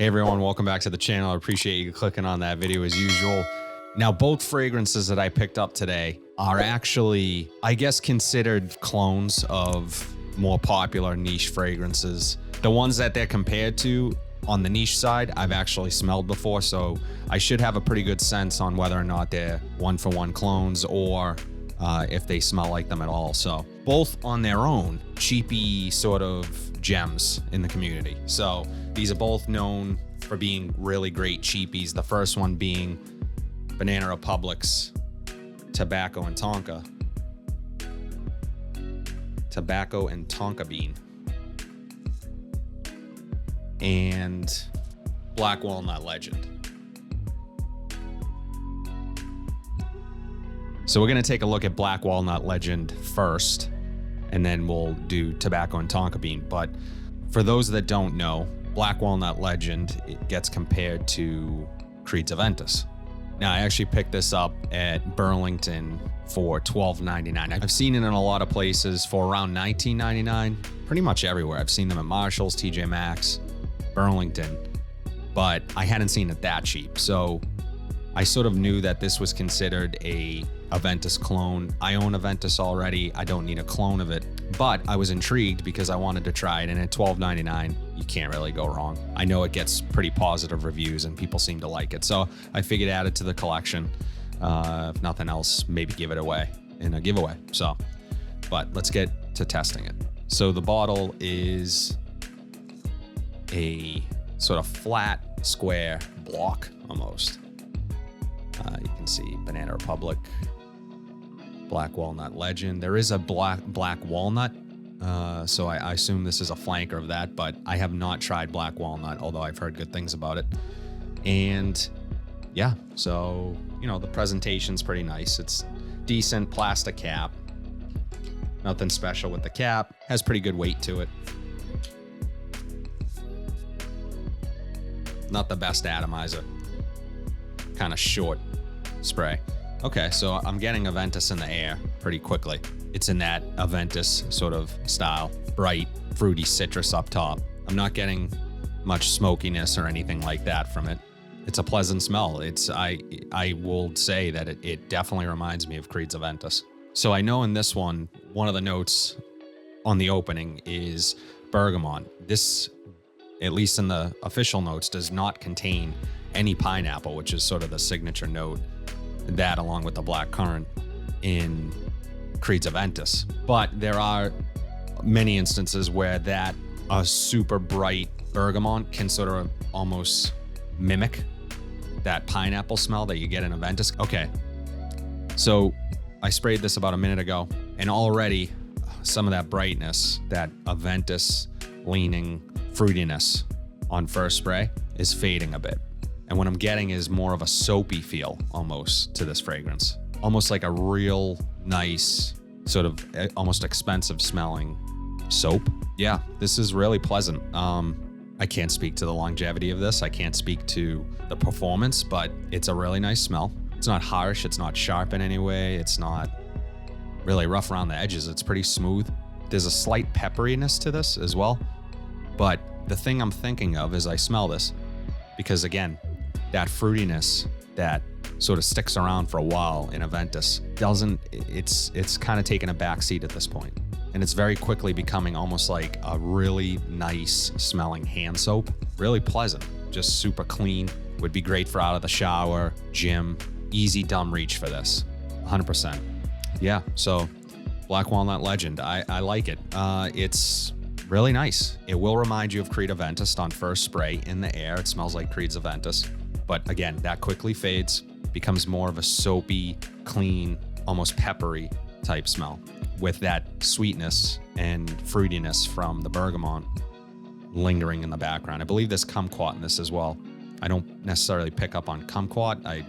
Hey everyone, welcome back to the channel. I appreciate you clicking on that video as usual. Now, both fragrances that I picked up today are actually, I guess, considered clones of more popular niche fragrances. The ones that they're compared to on the niche side, I've actually smelled before, so I should have a pretty good sense on whether or not they're one-for-one clones or if they smell like them at all. So both on their own, cheapy sort of gems in the community. So these are both known for being really great cheapies. The first one being Banana Republic's Tobacco and Tonka. Tobacco and Tonka bean. And Black Walnut Legend. So we're gonna take a look at Black Walnut Legend first, and then we'll do Tobacco and Tonka bean. But for those that don't know, Black Walnut Legend, it gets compared to Creed's Aventus. Now, I actually picked this up at Burlington for $12.99. I've seen it in a lot of places for around $19.99, pretty much everywhere. I've seen them at Marshall's, TJ Maxx, Burlington, but I hadn't seen it that cheap. So I sort of knew that this was considered a Aventus clone. I own Aventus already. I don't need a clone of it, but I was intrigued because I wanted to try it, and at $12.99, you can't really go wrong. I know it gets pretty positive reviews and people seem to like it, so I figured add it to the collection. If nothing else, maybe give it away in a giveaway. So, but let's get to testing it. So the bottle is a sort of flat square block almost. You can see Banana Republic, Black Walnut Legend. There is a black walnut, so I assume this is a flanker of that, but I have not tried Black Walnut, although I've heard good things about it. And yeah, so, you know, the presentation's pretty nice. It's decent plastic cap. Nothing special with the cap. Has pretty good weight to it. Not the best atomizer. Kind of short spray. Okay, so I'm getting Aventus in the air pretty quickly. It's in that Aventus sort of style, bright, fruity citrus up top. I'm not getting much smokiness or anything like that from it. It's a pleasant smell. I will say that it definitely reminds me of Creed's Aventus. So I know in this one of the notes on the opening is bergamot. This, at least in the official notes, does not contain any pineapple, which is sort of the signature note, that along with the blackcurrant in Creed's Aventus. But there are many instances where that a super bright bergamot can sort of almost mimic that pineapple smell that you get in Aventus. Okay, so I sprayed this about a minute ago, and already some of that brightness, that Aventus leaning fruitiness on first spray is fading a bit. And what I'm getting is more of a soapy feel almost to this fragrance. Almost like a real nice, sort of almost expensive smelling soap. Yeah, this is really pleasant. I can't speak to the longevity of this. I can't speak to the performance, but it's a really nice smell. It's not harsh. It's not sharp in any way. It's not really rough around the edges. It's pretty smooth. There's a slight pepperiness to this as well. But the thing I'm thinking of as I smell this, because again, that fruitiness that sort of sticks around for a while in Aventus it's kind of taken a back seat at this point. And it's very quickly becoming almost like a really nice smelling hand soap. Really pleasant, just super clean. Would be great for out of the shower, gym, easy dumb reach for this, 100%. Yeah, so Black Walnut Legend, I like it. It's really nice. It will remind you of Creed Aventus on first spray in the air. It smells like Creed's Aventus. But again, that quickly fades, becomes more of a soapy, clean, almost peppery type smell with that sweetness and fruitiness from the bergamot lingering in the background. I believe there's kumquat in this as well. I don't necessarily pick up on kumquat.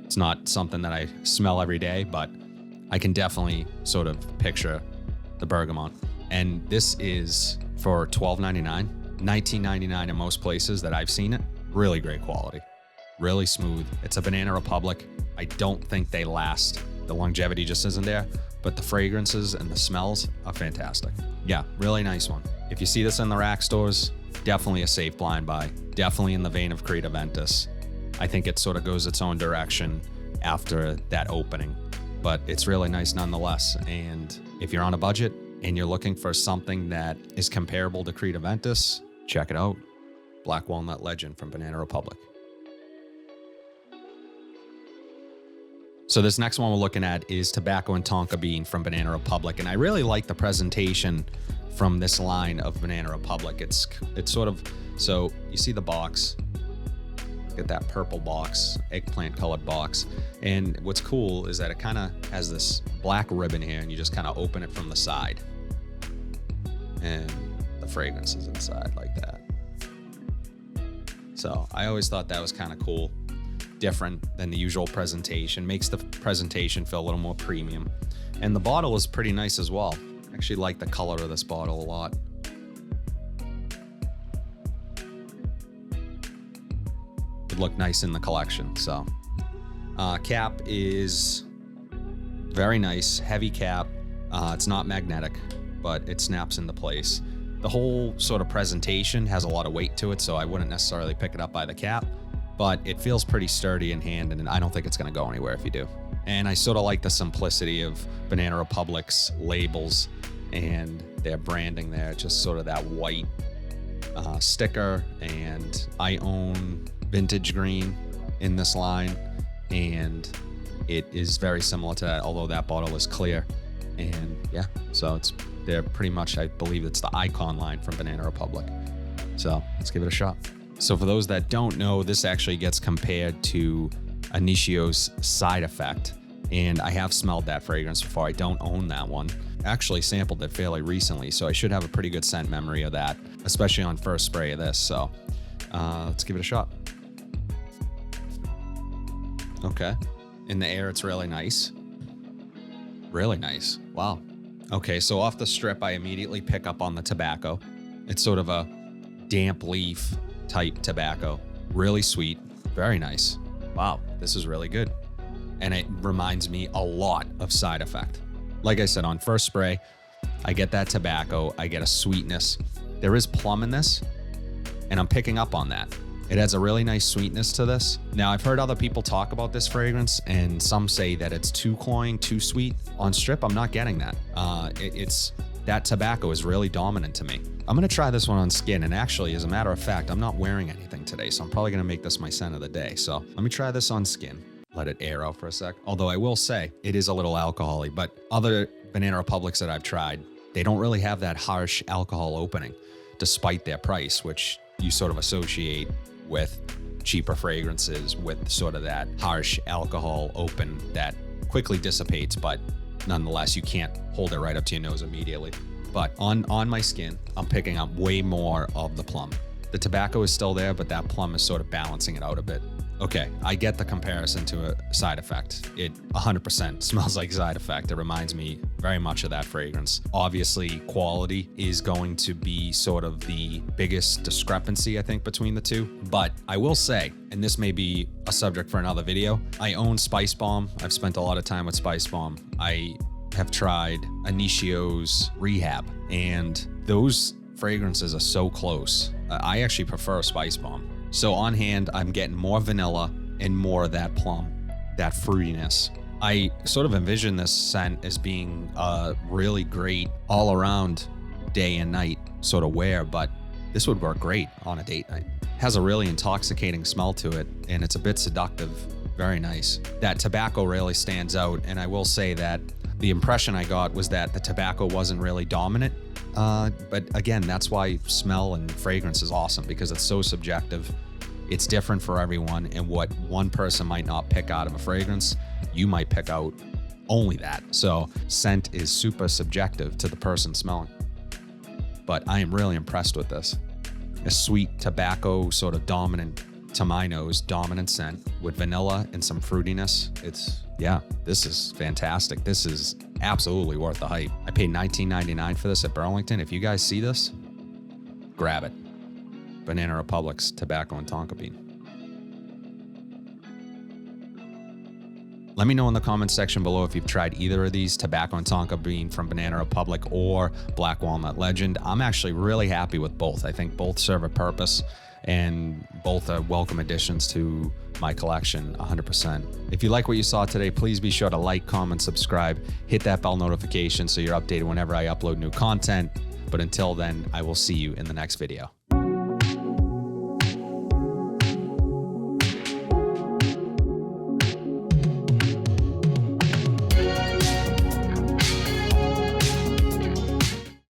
It's not something that I smell every day, but I can definitely sort of picture the bergamot. And this is for $12.99, $19.99 in most places that I've seen it. Really great quality. Really smooth. It's a Banana Republic. I don't think they last. The longevity just isn't there, but the fragrances and the smells are fantastic. Yeah, really nice one. If you see this in the rack stores, Definitely a safe blind buy. Definitely in the vein of Creed Aventus. I think it sort of goes its own direction after that opening, but it's really nice nonetheless. And if you're on a budget and you're looking for something that is comparable to Creed Aventus, check it out. Black Walnut Legend from Banana Republic. So this next one we're looking at is Tobacco and Tonka Bean from Banana Republic. And I really like the presentation from this line of Banana Republic. It's sort of, so you see the box, get that purple box, eggplant colored box. And what's cool is that it kind of has this black ribbon here, and you just kind of open it from the side. And the fragrance is inside like that. So I always thought that was kind of cool. Different than the usual presentation, makes the presentation feel a little more premium. And the bottle is pretty nice as well. I actually like the color of this bottle a lot. Would look nice in the collection. So cap is very nice, heavy cap. It's not magnetic, but it snaps into place. The whole sort of presentation has a lot of weight to it, so I wouldn't necessarily pick it up by the cap, but it feels pretty sturdy in hand, and I don't think it's going to go anywhere if you do. And I sort of like the simplicity of Banana Republic's labels and their branding there, just sort of that white sticker, and I own vintage green in this line, and it is very similar to that, although that bottle is clear. And yeah, so they're pretty much, I believe it's the icon line from Banana Republic. So let's give it a shot. So for those that don't know, this actually gets compared to Inicio's Side Effect. And I have smelled that fragrance before. I don't own that one. Actually sampled it fairly recently, so I should have a pretty good scent memory of that, especially on first spray of this. So let's give it a shot. Okay. In the air, it's really nice. Really nice. Wow. Okay, so off the strip, I immediately pick up on the tobacco. It's sort of a damp leaf type tobacco. Really sweet. Very nice. Wow, this is really good. And it reminds me a lot of Side Effect. Like I said, on first spray, I get that tobacco. I get a sweetness. There is plum in this, and I'm picking up on that. It has a really nice sweetness to this. Now, I've heard other people talk about this fragrance, and some say that it's too cloying, too sweet. On strip, I'm not getting that. That tobacco is really dominant to me. I'm gonna try this one on skin, and actually, as a matter of fact, I'm not wearing anything today, so I'm probably gonna make this my scent of the day. So let me try this on skin. Let it air out for a sec. Although I will say, it is a little alcohol-y, but other Banana Republics that I've tried, they don't really have that harsh alcohol opening, despite their price, which you sort of associate with cheaper fragrances with sort of that harsh alcohol open that quickly dissipates, but nonetheless, you can't hold it right up to your nose immediately. But on my skin, I'm picking up way more of the plum. The tobacco is still there, but that plum is sort of balancing it out a bit. Okay, I get the comparison to a Side Effect. It 100% smells like Side Effect. It reminds me very much of that fragrance. Obviously, quality is going to be sort of the biggest discrepancy, I think, between the two. But I will say, and this may be a subject for another video, I own Spice Bomb. I've spent a lot of time with Spice Bomb. I have tried Inicio's Rehab, and those fragrances are so close. I actually prefer Spice Bomb. So on hand, I'm getting more vanilla and more of that plum, that fruitiness. I sort of envision this scent as being a really great all around day and night sort of wear, but this would work great on a date night. It has a really intoxicating smell to it, and it's a bit seductive. Very nice. That tobacco really stands out, and I will say that the impression I got was that the tobacco wasn't really dominant. But again, that's why smell and fragrance is awesome, because it's so subjective. It's different for everyone, and what one person might not pick out of a fragrance, you might pick out only that. So scent is super subjective to the person smelling. But I am really impressed with this. A sweet tobacco, sort of dominant, to my nose, dominant scent with vanilla and some fruitiness. Yeah, this is fantastic. This is absolutely worth the hype. I paid $19.99 for this at Burlington. If you guys see this, grab it. Banana Republic's Tobacco and Tonka Bean. Let me know in the comments section below if you've tried either of these, Tobacco and Tonka being from Banana Republic or Black Walnut Legend. I'm actually really happy with both. I think both serve a purpose and both are welcome additions to my collection 100%. If you like what you saw today, please be sure to like, comment, subscribe, hit that bell notification so you're updated whenever I upload new content. But until then, I will see you in the next video.